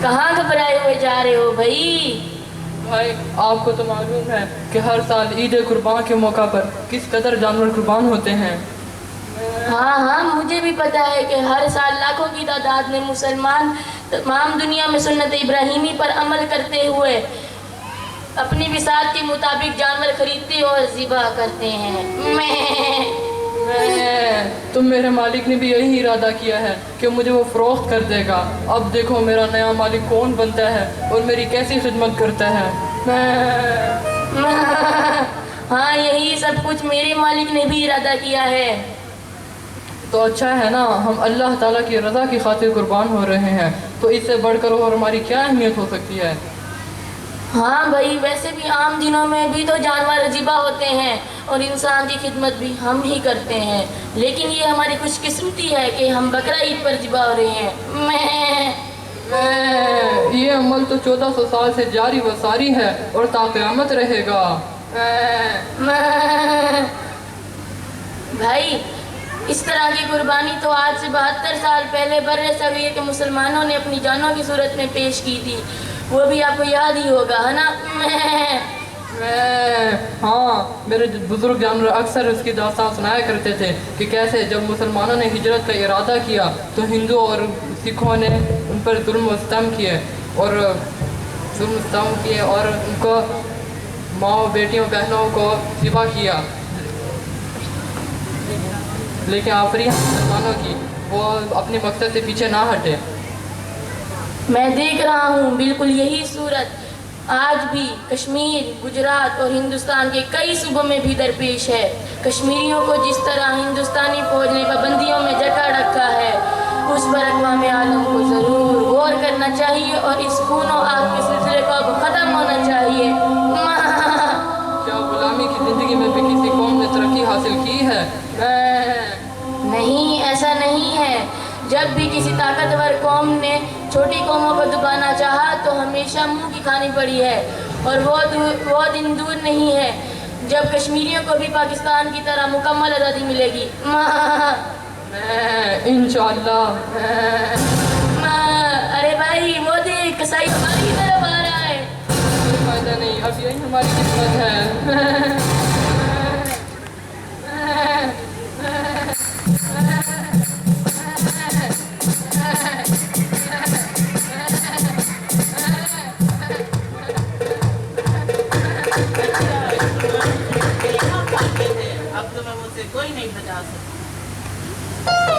کہاں گھبرائے ہوئے جا رہے ہو بھائی؟ بھائی آپ کو تو معلوم ہے کہ ہر سال عید قربان کے موقع پر کس قدر جانور قربان ہوتے ہیں۔ ہاں ہاں مجھے بھی پتا ہے کہ ہر سال لاکھوں کی تعداد میں مسلمان تمام دنیا میں سنت ابراہیمی پر عمل کرتے ہوئے اپنی وسعت کے مطابق جانور خریدتے اور ذبح کرتے ہیں۔ تم میرے مالک نے بھی یہی ارادہ کیا ہے کہ مجھے وہ فروخت کر دے گا۔ اب دیکھو میرا نیا مالک کون بنتا ہے اور میری کیسی خدمت کرتا ہے۔ ہاں یہی سب کچھ میرے مالک نے بھی ارادہ کیا ہے۔ تو اچھا ہے نا، ہم اللہ تعالیٰ کی رضا کی خاطر قربان ہو رہے ہیں، تو اس سے بڑھ کر اور ہماری کیا اہمیت ہو سکتی ہے۔ ہاں بھائی ویسے بھی عام دنوں میں بھی تو جانور ذبح ہوتے ہیں اور انسان کی خدمت بھی ہم ہی کرتے ہیں، لیکن یہ ہماری خوش قسمتی ہے کہ ہم بقرہ عید پر ذبح ہو رہے ہیں۔ یہ عمل تو 1400 سال سے جاری و ساری ہے اور تا قیامت رہے گا۔ بھائی اس طرح کی قربانی تو آج سے 72 سال پہلے برِ صغیر کے مسلمانوں نے اپنی جانوں کی صورت میں پیش کی تھی، وہ بھی آپ کو یاد ہی ہوگا ہے نا؟ ہاں میرے بزرگ جانور اکثر اس کی داستان سنایا کرتے تھے کہ کیسے جب مسلمانوں نے ہجرت کا ارادہ کیا تو ہندو اور سکھوں نے ان پر ظلم و ستم کیے اور ان کو ماؤں بیٹیوں بہنوں کو ذبح کیا، لیکن آخری مسلمانوں کی وہ اپنے مقصد سے پیچھے نہ ہٹے۔ میں دیکھ رہا ہوں بالکل یہی صورت آج بھی کشمیر، گجرات اور ہندوستان کے کئی صوبوں میں بھی درپیش ہے۔ کشمیریوں کو جس طرح ہندوستانی فوج نے پابندیوں میں جکڑ رکھا ہے اس پر اقوام عالم کو ضرور غور کرنا چاہیے اور اس خون و آگ کے سلسلے کو اب ختم ہونا چاہیے۔ کیا غلامی کی زندگی میں بھی کسی قوم نے ترقی حاصل کی ہے؟ نہیں ایسا نہیں ہے، جب بھی کسی طاقتور قوم نے چھوٹی قوموں کو دبانا چاہا تو ہمیشہ منہ کی کھانی پڑی ہے، اور وہ دن دور نہیں ہے جب کشمیریوں کو بھی پاکستان کی طرح مکمل آزادی ملے گی۔ انشاءاللہ۔ ارے بھائی وہ دیکھ کسائی ہماری طرف آ رہا ہے۔ کوئی فائدہ نہیں، اب یہی ہماری قسمت ہے۔ اب تو میں مجھ سے کوئی نہیں بچا سکتا۔